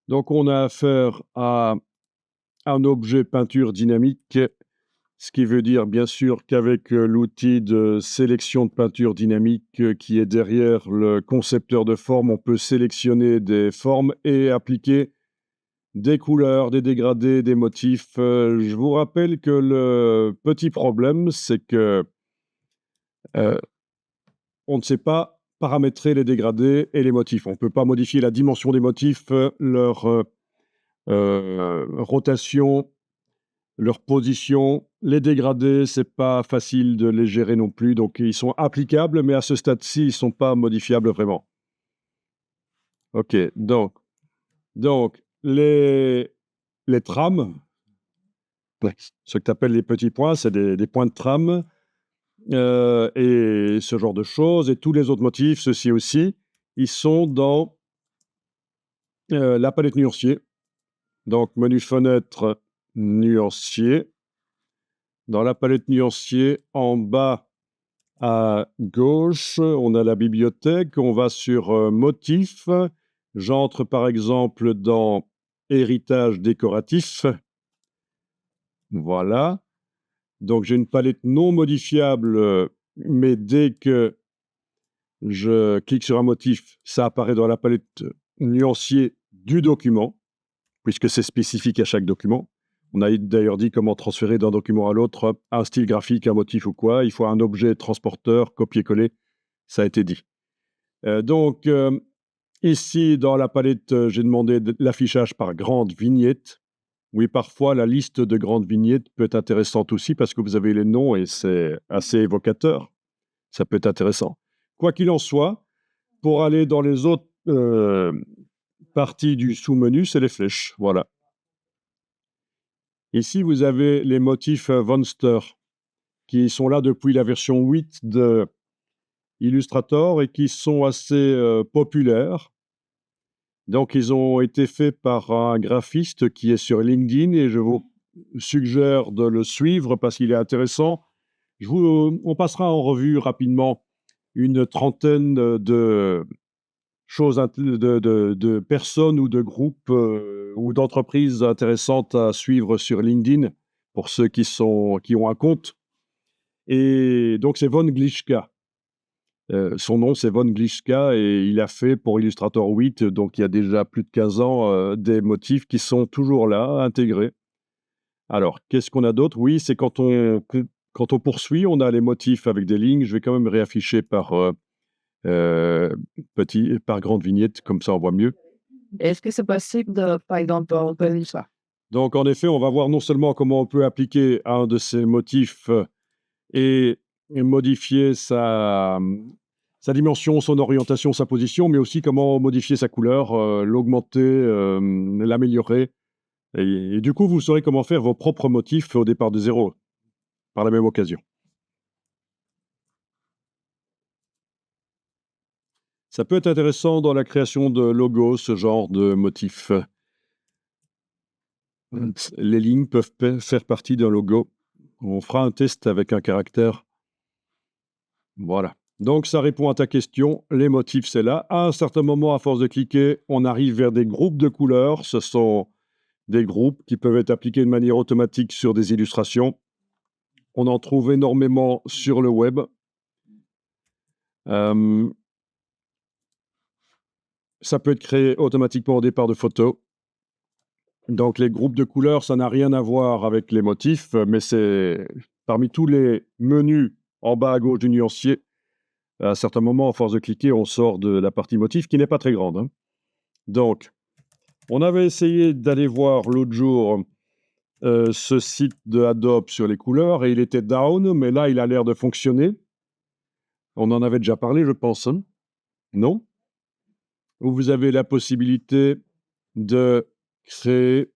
Donc, on a affaire à un objet peinture dynamique, ce qui veut dire bien sûr qu'avec l'outil de sélection de peinture dynamique qui est derrière le concepteur de forme, on peut sélectionner des formes et appliquer des couleurs, des dégradés, des motifs. Je vous rappelle que le petit problème, c'est que on ne sait pas paramétrer les dégradés et les motifs. On ne peut pas modifier la dimension des motifs, leur rotation, leur position. Les dégradés, c'est pas facile de les gérer non plus, donc ils sont applicables, mais à ce stade-ci, ils ne sont pas modifiables vraiment. OK, donc les trames, ce que tu appelles les petits points, c'est des points de trame, et ce genre de choses et tous les autres motifs, ceux-ci aussi, ils sont dans, la palette nuancier. Donc menu fenêtre, nuancier. Dans la palette nuancier, en bas à gauche, on a la bibliothèque. On va sur motifs. J'entre par exemple dans héritage décoratif. Voilà. Donc j'ai une palette non modifiable, mais dès que je clique sur un motif, ça apparaît dans la palette nuancier du document, puisque c'est spécifique à chaque document. On a d'ailleurs dit comment transférer d'un document à l'autre un style graphique, un motif ou quoi. Il faut un objet transporteur, copier-coller. Ça a été dit. Donc, ici, dans la palette, j'ai demandé l'affichage par grande vignette. Oui, parfois, la liste de grandes vignettes peut être intéressante aussi parce que vous avez les noms et c'est assez évocateur. Ça peut être intéressant. Quoi qu'il en soit, pour aller dans les autres parties du sous-menu, c'est les flèches. Voilà. Ici, vous avez les motifs Vonster qui sont là depuis la version 8 de Illustrator et qui sont assez populaires. Donc, ils ont été faits par un graphiste qui est sur LinkedIn et je vous suggère de le suivre parce qu'il est intéressant. On passera en revue rapidement une trentaine de choses, de personnes ou de groupes ou d'entreprises intéressantes à suivre sur LinkedIn pour ceux qui ont un compte. Et donc, c'est Von Glitschka. Son nom, c'est Von Glitschka et il a fait pour Illustrator 8, donc il y a déjà plus de 15 ans, des motifs qui sont toujours là, intégrés. Alors, qu'est-ce qu'on a d'autre? Oui, c'est quand on poursuit, on a les motifs avec des lignes. Je vais quand même réafficher par grande vignette, comme ça on voit mieux. Est-ce que c'est possible de, par exemple, reconnaître ça? Donc, en effet, on va voir non seulement comment on peut appliquer un de ces motifs et modifier sa dimension, son orientation, sa position, mais aussi comment modifier sa couleur, l'augmenter, l'améliorer. Et du coup, vous saurez comment faire vos propres motifs au départ de zéro, par la même occasion. Ça peut être intéressant dans la création de logos, ce genre de motifs. Les lignes peuvent faire partie d'un logo. On fera un test avec un caractère. Voilà. Donc, ça répond à ta question. Les motifs, c'est là. À un certain moment, à force de cliquer, on arrive vers des groupes de couleurs. Ce sont des groupes qui peuvent être appliqués de manière automatique sur des illustrations. On en trouve énormément sur le web. Ça peut être créé automatiquement au départ de photos. Donc, les groupes de couleurs, ça n'a rien à voir avec les motifs, mais c'est parmi tous les menus en bas à gauche du nuancier. À certains moments, à force de cliquer, on sort de la partie motif qui n'est pas très grande, hein. Donc, on avait essayé d'aller voir l'autre jour ce site de Adobe sur les couleurs et il était down, mais là, il a l'air de fonctionner. On en avait déjà parlé, je pense, hein? Non? Où vous avez la possibilité de créer,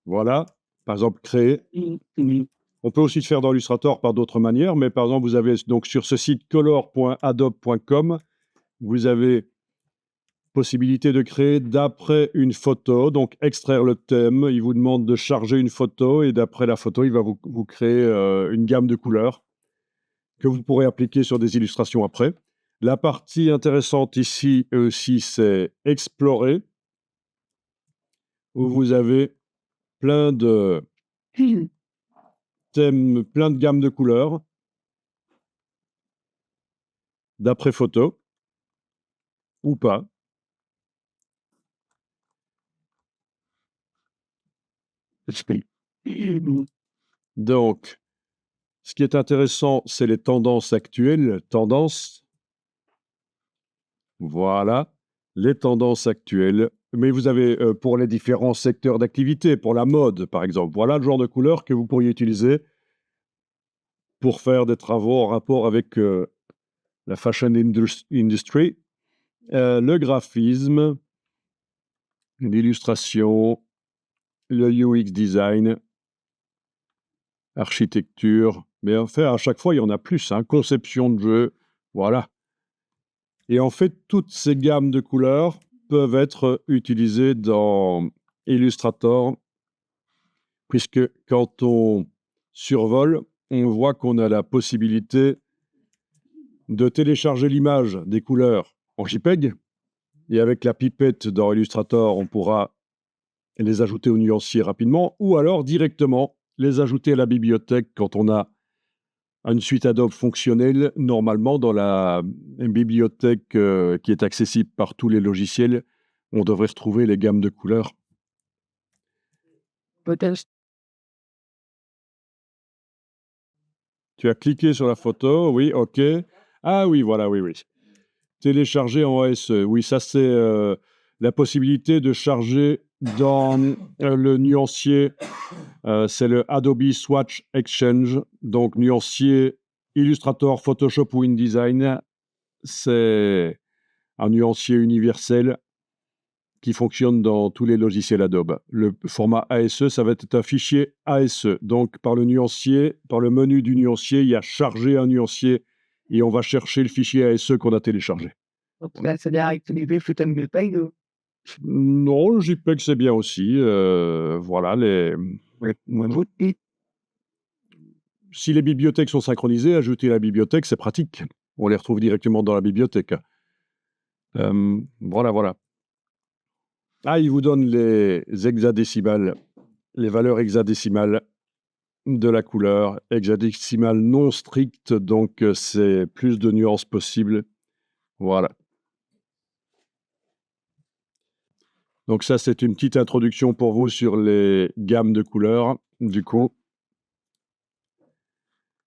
voilà, par exemple, créer. On peut aussi le faire dans Illustrator par d'autres manières, mais par exemple, vous avez donc sur ce site color.adobe.com, vous avez possibilité de créer d'après une photo, donc extraire le thème. Il vous demande de charger une photo et d'après la photo, il va vous créer une gamme de couleurs que vous pourrez appliquer sur des illustrations après. La partie intéressante ici aussi, c'est explorer, où vous avez plein de thèmes, plein de gammes de couleurs, d'après photo, ou pas. Donc, ce qui est intéressant, c'est les tendances actuelles. Tendances, voilà, les tendances actuelles. Mais vous avez pour les différents secteurs d'activité, pour la mode, par exemple, voilà le genre de couleur que vous pourriez utiliser pour faire des travaux en rapport avec la fashion industry, le graphisme, l'illustration, le UX design, architecture. Mais en fait, à chaque fois, il y en a plus, hein, conception de jeu, voilà. Et en fait, toutes ces gammes de couleurs peuvent être utilisées dans Illustrator, puisque quand on survole, on voit qu'on a la possibilité de télécharger l'image des couleurs en JPEG, et avec la pipette dans Illustrator, on pourra les ajouter au nuancier rapidement, ou alors directement les ajouter à la bibliothèque quand on a une suite Adobe fonctionnelle. Normalement, dans la bibliothèque qui est accessible par tous les logiciels, on devrait retrouver les gammes de couleurs. Peut-être. Tu as cliqué sur la photo, oui, OK. Ah oui, voilà, oui, oui. Télécharger en ASE, oui, ça c'est la possibilité de charger dans le nuancier, c'est le Adobe Swatch Exchange, donc nuancier Illustrator, Photoshop ou InDesign, c'est un nuancier universel qui fonctionne dans tous les logiciels Adobe. Le format ASE, ça va être un fichier ASE. Donc, par le nuancier, par le menu du nuancier, il y a charger un nuancier et on va chercher le fichier ASE qu'on a téléchargé. Donc là, c'est bien avec les flux de JPEG. Non, le JPEG, c'est bien aussi. Voilà, si les bibliothèques sont synchronisées, ajouter la bibliothèque, c'est pratique. On les retrouve directement dans la bibliothèque. Voilà, voilà. Ah, il vous donne les hexadécimales, les valeurs hexadécimales de la couleur, hexadécimale non stricte, donc c'est plus de nuances possibles. Voilà. Donc ça, c'est une petite introduction pour vous sur les gammes de couleurs. Du coup,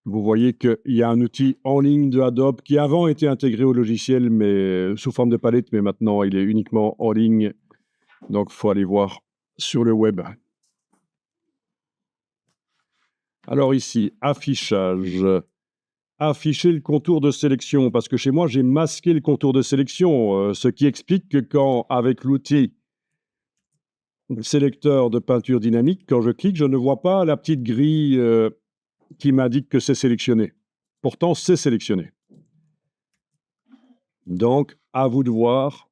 vous voyez qu'il y a un outil en ligne de Adobe qui avant était intégré au logiciel, mais sous forme de palette, mais maintenant il est uniquement en ligne. Donc, il faut aller voir sur le web. Alors ici, affichage. Afficher le contour de sélection, parce que chez moi, j'ai masqué le contour de sélection, ce qui explique que quand, avec l'outil sélecteur de peinture dynamique, quand je clique, je ne vois pas la petite grille qui m'indique que c'est sélectionné. Pourtant, c'est sélectionné. Donc, à vous de voir,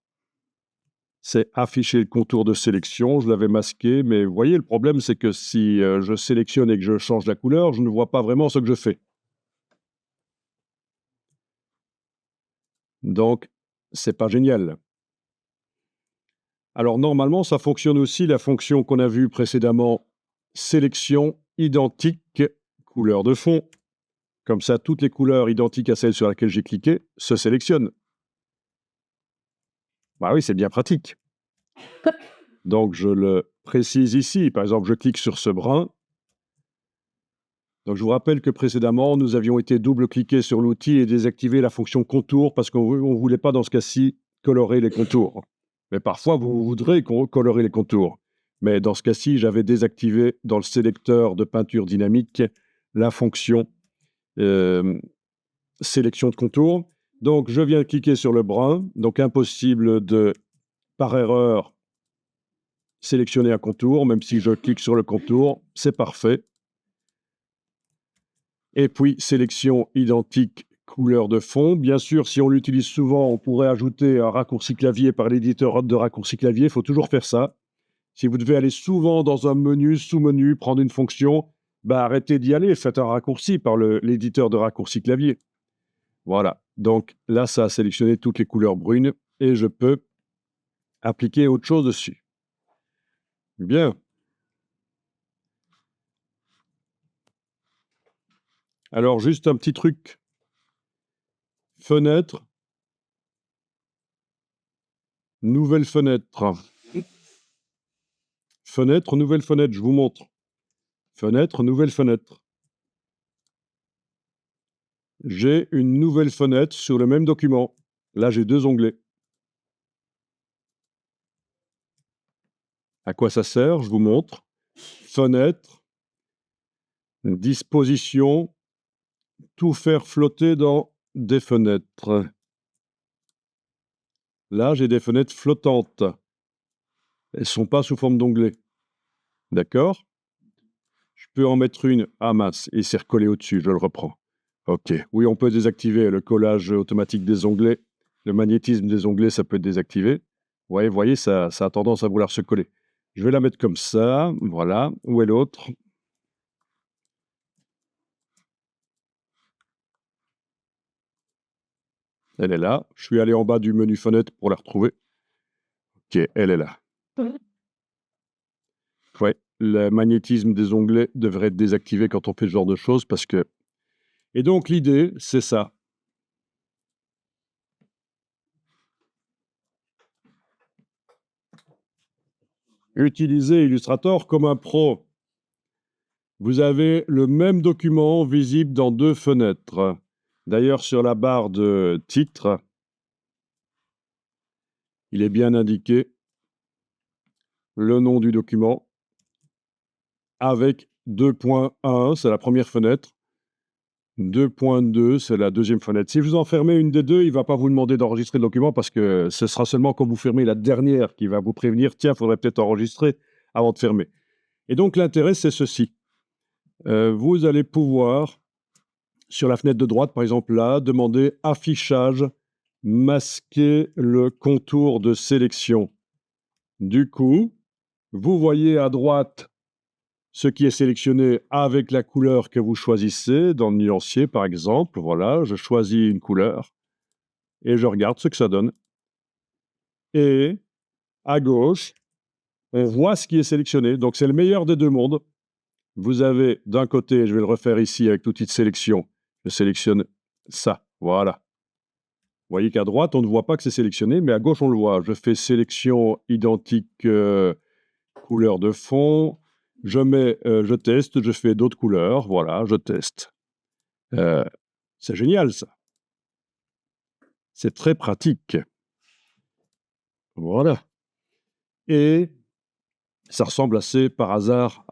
c'est afficher le contour de sélection. Je l'avais masqué, mais vous voyez, le problème, c'est que si je sélectionne et que je change la couleur, je ne vois pas vraiment ce que je fais. Donc, c'est pas génial. Alors, normalement, ça fonctionne aussi, la fonction qu'on a vue précédemment, sélection identique, couleur de fond. Comme ça, toutes les couleurs identiques à celle sur laquelle j'ai cliqué se sélectionnent. Bah oui, c'est bien pratique. Donc, je le précise ici. Par exemple, je clique sur ce brun. Donc, je vous rappelle que précédemment, nous avions été double-cliquer sur l'outil et désactiver la fonction contour parce qu'on ne voulait pas, dans ce cas-ci, colorer les contours. Mais parfois, vous voudrez colorer les contours. Mais dans ce cas-ci, j'avais désactivé dans le sélecteur de peinture dynamique la fonction sélection de contour. Donc, je viens cliquer sur le brun. Donc, impossible de, par erreur, sélectionner un contour. Même si je clique sur le contour, c'est parfait. Et puis, sélection identique, couleur de fond. Bien sûr, si on l'utilise souvent, on pourrait ajouter un raccourci clavier par l'éditeur de raccourci clavier. Il faut toujours faire ça. Si vous devez aller souvent dans un menu, sous-menu, prendre une fonction, bah arrêtez d'y aller, faites un raccourci par l'éditeur de raccourci clavier. Voilà. Donc là, ça a sélectionné toutes les couleurs brunes et je peux appliquer autre chose dessus. Bien. Alors, juste un petit truc. Fenêtre. Nouvelle fenêtre. Fenêtre, nouvelle fenêtre, je vous montre. Fenêtre, nouvelle fenêtre. J'ai une nouvelle fenêtre sur le même document. Là, j'ai 2 onglets. À quoi ça sert? Je vous montre. Fenêtre, disposition, tout faire flotter dans des fenêtres. Là, j'ai des fenêtres flottantes. Elles ne sont pas sous forme d'onglets. D'accord? Je peux en mettre une. Ah mince, et c'est recollé au-dessus, je le reprends. OK. Oui, on peut désactiver le collage automatique des onglets. Le magnétisme des onglets, ça peut être désactivé. Ouais, vous voyez, ça a tendance à vouloir se coller. Je vais la mettre comme ça, voilà. Où est l'autre? Elle est là. Je suis allé en bas du menu fenêtre pour la retrouver. OK, elle est là. Ouais, le magnétisme des onglets devrait être désactivé quand on fait ce genre de choses parce que... Et donc, l'idée, c'est ça. Utilisez Illustrator comme un pro. Vous avez le même document visible dans 2 fenêtres. D'ailleurs, sur la barre de titre, il est bien indiqué le nom du document avec 2.1, c'est la première fenêtre, 2.2, c'est la deuxième fenêtre. Si vous en fermez une des deux, il ne va pas vous demander d'enregistrer le document parce que ce sera seulement quand vous fermez la dernière qui va vous prévenir, tiens, il faudrait peut-être enregistrer avant de fermer. Et donc, l'intérêt, c'est ceci. Vous allez pouvoir, sur la fenêtre de droite, par exemple là, demander affichage, masquer le contour de sélection. Du coup, vous voyez à droite ce qui est sélectionné avec la couleur que vous choisissez, dans le nuancier par exemple. Voilà, je choisis une couleur et je regarde ce que ça donne. Et à gauche, on voit ce qui est sélectionné. Donc c'est le meilleur des deux mondes. Vous avez d'un côté, je vais le refaire ici avec l'outil de sélection, je sélectionne ça, voilà. Vous voyez qu'à droite, on ne voit pas que c'est sélectionné, mais à gauche, on le voit. Je fais sélection identique couleur de fond. Je teste, je fais d'autres couleurs. Voilà, je teste. C'est génial, ça. C'est très pratique. Voilà. Et ça ressemble assez par hasard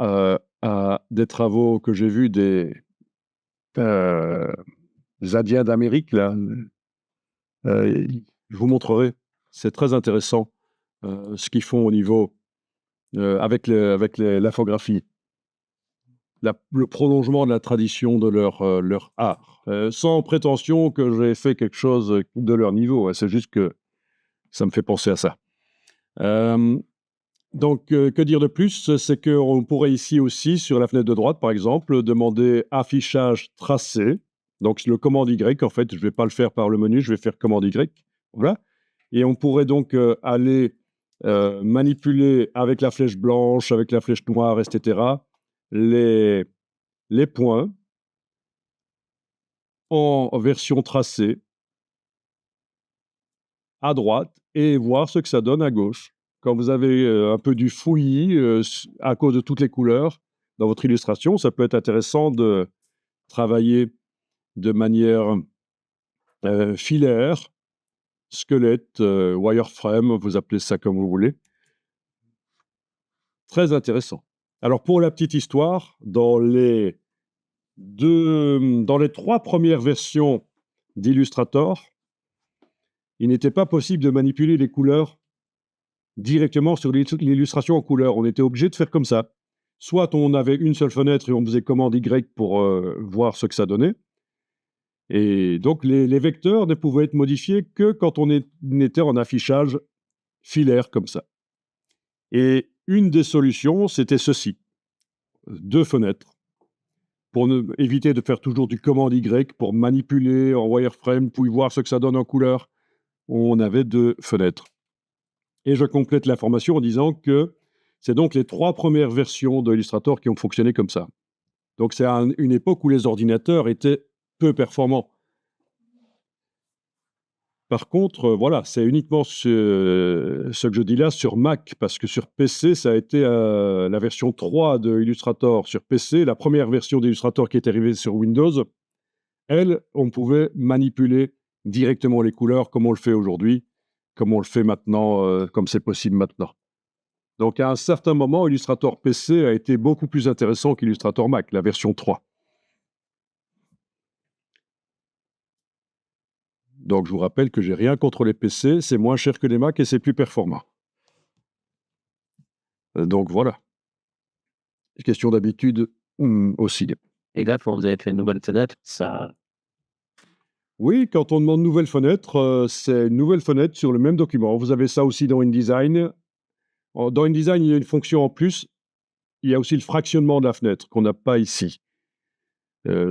à des travaux que j'ai vus des Indiens d'Amérique, là. Je vous montrerai. C'est très intéressant ce qu'ils font au niveau avec l'infographie. Le prolongement de la tradition de leur art. Sans prétention que j'ai fait quelque chose de leur niveau, hein, c'est juste que ça me fait penser à ça. Donc, que dire de plus? C'est qu'on pourrait ici aussi, sur la fenêtre de droite, par exemple, demander affichage tracé. Donc, le commande Y, en fait, je ne vais pas le faire par le menu, je vais faire commande Y. Voilà. Et on pourrait donc aller manipuler avec la flèche blanche, avec la flèche noire, etc., les points en version tracée à droite et voir ce que ça donne à gauche. Quand vous avez un peu du fouillis à cause de toutes les couleurs dans votre illustration, ça peut être intéressant de travailler de manière filaire, squelette, wireframe, vous appelez ça comme vous voulez. Très intéressant. Alors pour la petite histoire, dans les 3 premières versions d'Illustrator, il n'était pas possible de manipuler les couleurs directement sur l'illustration en couleur. On était obligé de faire comme ça. Soit on avait une seule fenêtre et on faisait commande Y pour voir ce que ça donnait. Et donc les vecteurs ne pouvaient être modifiés que quand on était en affichage filaire comme ça. Et une des solutions, c'était ceci. 2 fenêtres. pour éviter de faire toujours du commande Y, pour manipuler en wireframe, puis voir ce que ça donne en couleur, on avait 2 fenêtres. Et je complète l'information en disant que c'est donc les 3 premières versions de Illustrator qui ont fonctionné comme ça. Donc c'est une époque où les ordinateurs étaient peu performants. Par contre, voilà, c'est uniquement ce que je dis là sur Mac, parce que sur PC, ça a été la version 3 de Illustrator sur PC, la première version d'Illustrator qui est arrivée sur Windows. Elle, on pouvait manipuler directement les couleurs comme on le fait aujourd'hui, comme on le fait maintenant, comme c'est possible maintenant. Donc à un certain moment, Illustrator PC a été beaucoup plus intéressant qu'Illustrator Mac, la version 3. Donc je vous rappelle que j'ai rien contre les PC, c'est moins cher que les Mac et c'est plus performant. Donc voilà. Question d'habitude aussi. Et là, quand vous avez fait une nouvelle fenêtre, ça. Oui, quand on demande nouvelle fenêtre, c'est une nouvelle fenêtre sur le même document. Vous avez ça aussi dans InDesign. Dans InDesign, il y a une fonction en plus. Il y a aussi le fractionnement de la fenêtre qu'on n'a pas ici,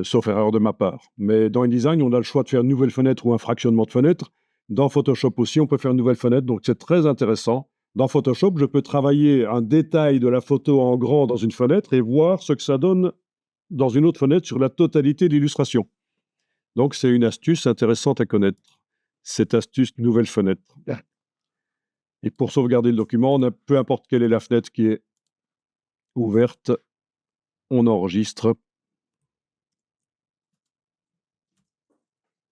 sauf erreur de ma part. Mais dans InDesign, on a le choix de faire une nouvelle fenêtre ou un fractionnement de fenêtre. Dans Photoshop aussi, on peut faire une nouvelle fenêtre, donc c'est très intéressant. Dans Photoshop, je peux travailler un détail de la photo en grand dans une fenêtre et voir ce que ça donne dans une autre fenêtre sur la totalité de l'illustration. Donc, c'est une astuce intéressante à connaître, cette astuce nouvelle fenêtre. Et pour sauvegarder le document, peu importe quelle est la fenêtre qui est ouverte, on enregistre.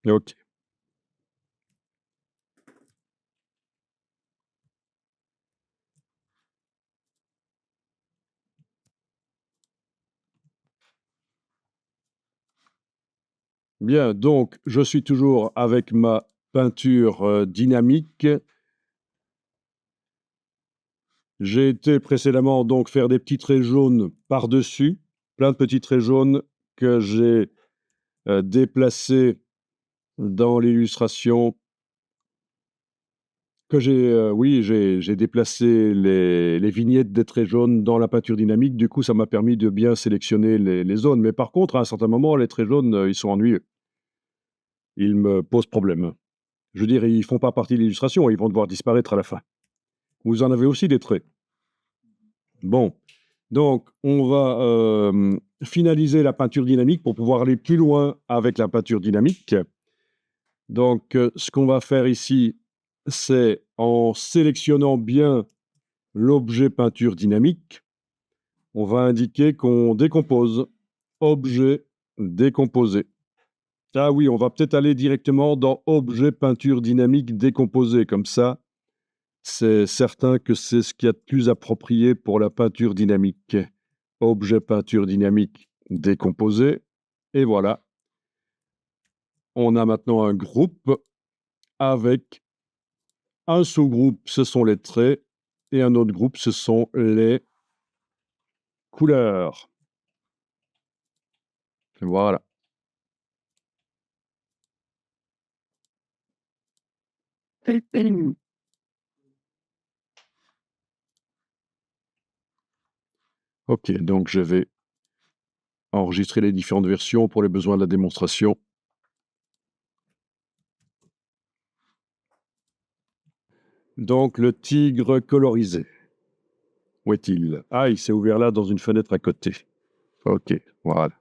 OK. Bien, donc je suis toujours avec ma peinture dynamique. J'ai été précédemment donc faire des petits traits jaunes par-dessus, plein de petits traits jaunes que j'ai déplacés dans l'illustration. J'ai déplacé les vignettes des traits jaunes dans la peinture dynamique. Du coup, ça m'a permis de bien sélectionner les zones. Mais par contre, à un certain moment, les traits jaunes, ils sont ennuyeux. Ils me posent problème. Je veux dire, ils font pas partie de l'illustration. Ils vont devoir disparaître à la fin. Vous en avez aussi des traits. Bon. Donc, on va finaliser la peinture dynamique pour pouvoir aller plus loin avec la peinture dynamique. Donc, ce qu'on va faire ici, c'est en sélectionnant bien l'objet peinture dynamique, on va indiquer qu'on décompose. Objet décomposé. Ah oui, on va peut-être aller directement dans objet peinture dynamique décomposé. Comme ça, c'est certain que c'est ce qu'il y a de plus approprié pour la peinture dynamique. Objet peinture dynamique décomposé. Et voilà. On a maintenant un groupe avec un sous-groupe, ce sont les traits, et un autre groupe, ce sont les couleurs. Voilà. Ok, donc je vais enregistrer les différentes versions pour les besoins de la démonstration. Donc le tigre colorisé. Où est-il? Ah, il s'est ouvert là dans une fenêtre à côté. Ok, voilà.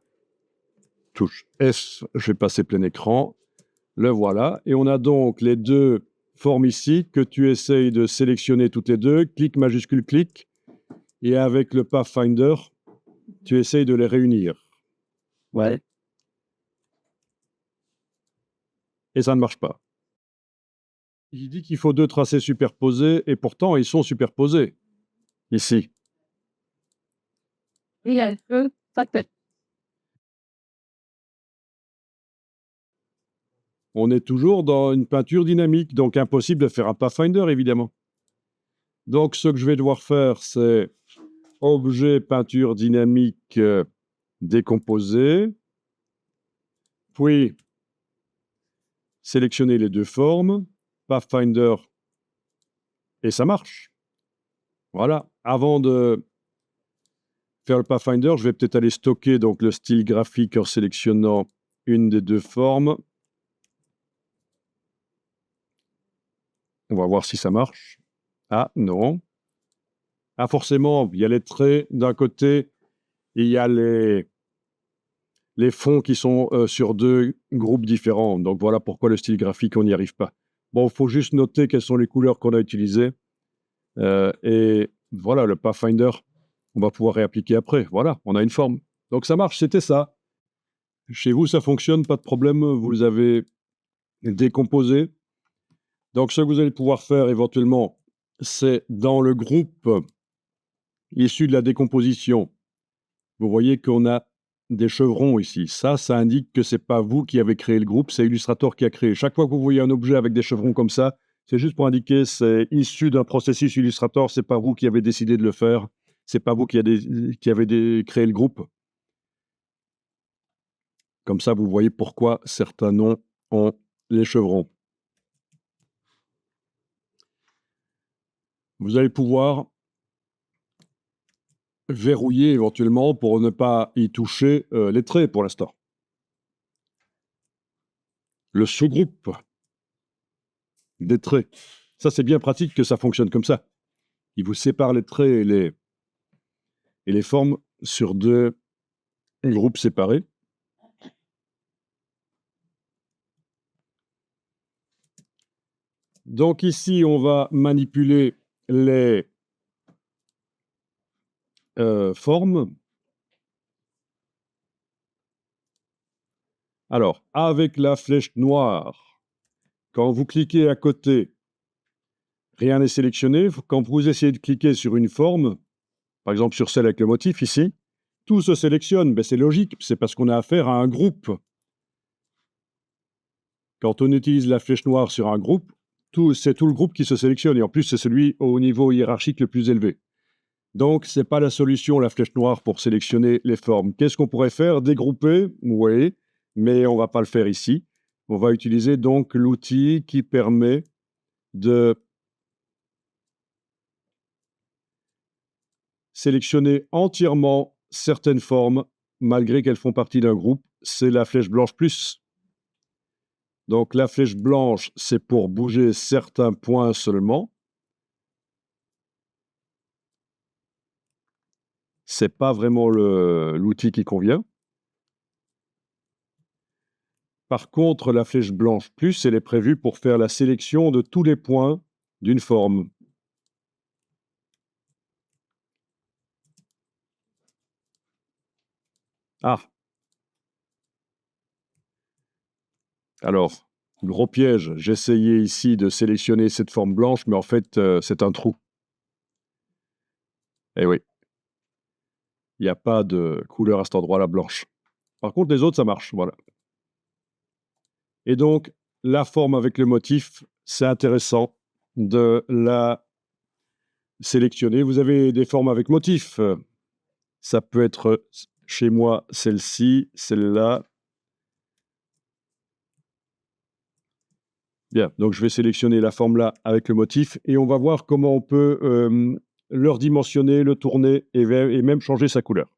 Touche S, je vais passer plein écran. Le voilà. Et on a donc les deux formes ici que tu essayes de sélectionner toutes les deux. Clic majuscule clic. Et avec le Pathfinder, tu essayes de les réunir. Ouais. Et ça ne marche pas. Il dit qu'il faut 2 tracés superposés, et pourtant ils sont superposés. Ici. On est toujours dans une peinture dynamique, donc impossible de faire un Pathfinder, évidemment. Donc ce que je vais devoir faire, c'est objet peinture dynamique décomposé, puis sélectionner les deux formes, Pathfinder, et ça marche. Voilà. Avant de faire le Pathfinder, je vais peut-être aller stocker donc, le style graphique en sélectionnant une des deux formes. On va voir si ça marche. Ah, non. Ah, forcément, il y a les traits d'un côté et il y a les fonds qui sont sur deux groupes différents. Donc, voilà pourquoi le style graphique, on n'y arrive pas. Bon, il faut juste noter quelles sont les couleurs qu'on a utilisées. Et voilà, le Pathfinder, on va pouvoir réappliquer après. Voilà, on a une forme. Donc, ça marche, c'était ça. Chez vous, ça fonctionne, pas de problème. Vous les avez décomposés. Donc, ce que vous allez pouvoir faire éventuellement, c'est dans le groupe issu de la décomposition. Vous voyez qu'on a des chevrons ici. Ça indique que ce n'est pas vous qui avez créé le groupe, c'est Illustrator qui a créé. Chaque fois que vous voyez un objet avec des chevrons comme ça, c'est juste pour indiquer que c'est issu d'un processus Illustrator, ce n'est pas vous qui avez décidé de le faire, ce n'est pas vous qui avez créé le groupe. Comme ça, vous voyez pourquoi certains noms ont les chevrons. Vous allez pouvoir verrouiller éventuellement pour ne pas y toucher les traits pour l'instant. Le sous-groupe des traits. Ça, c'est bien pratique que ça fonctionne comme ça. Il vous sépare les traits et les formes sur deux groupes séparés. Donc ici, on va manipuler les formes. Alors, avec la flèche noire, quand vous cliquez à côté, rien n'est sélectionné. Quand vous essayez de cliquer sur une forme, par exemple sur celle avec le motif ici, tout se sélectionne. Ben, c'est logique, c'est parce qu'on a affaire à un groupe. Quand on utilise la flèche noire sur un groupe, c'est tout le groupe qui se sélectionne. Et en plus, c'est celui au niveau hiérarchique le plus élevé. Donc, ce n'est pas la solution, la flèche noire, pour sélectionner les formes. Qu'est-ce qu'on pourrait faire? Dégrouper? Oui, mais on ne va pas le faire ici. On va utiliser donc l'outil qui permet de sélectionner entièrement certaines formes, malgré qu'elles font partie d'un groupe. C'est la flèche blanche plus. Donc, la flèche blanche, c'est pour bouger certains points seulement. Ce n'est pas vraiment l'outil qui convient. Par contre, la flèche blanche plus, elle est prévue pour faire la sélection de tous les points d'une forme. Ah. Alors, gros piège, j'essayais ici de sélectionner cette forme blanche, mais en fait, c'est un trou. Eh oui. Il n'y a pas de couleur à cet endroit-là blanche. Par contre, les autres, ça marche, voilà. Et donc, la forme avec le motif, c'est intéressant de la sélectionner. Vous avez des formes avec motif. Ça peut être, chez moi, celle-ci, celle-là. Bien, donc je vais sélectionner la forme là avec le motif et on va voir comment on peut le redimensionner, le tourner et même changer sa couleur.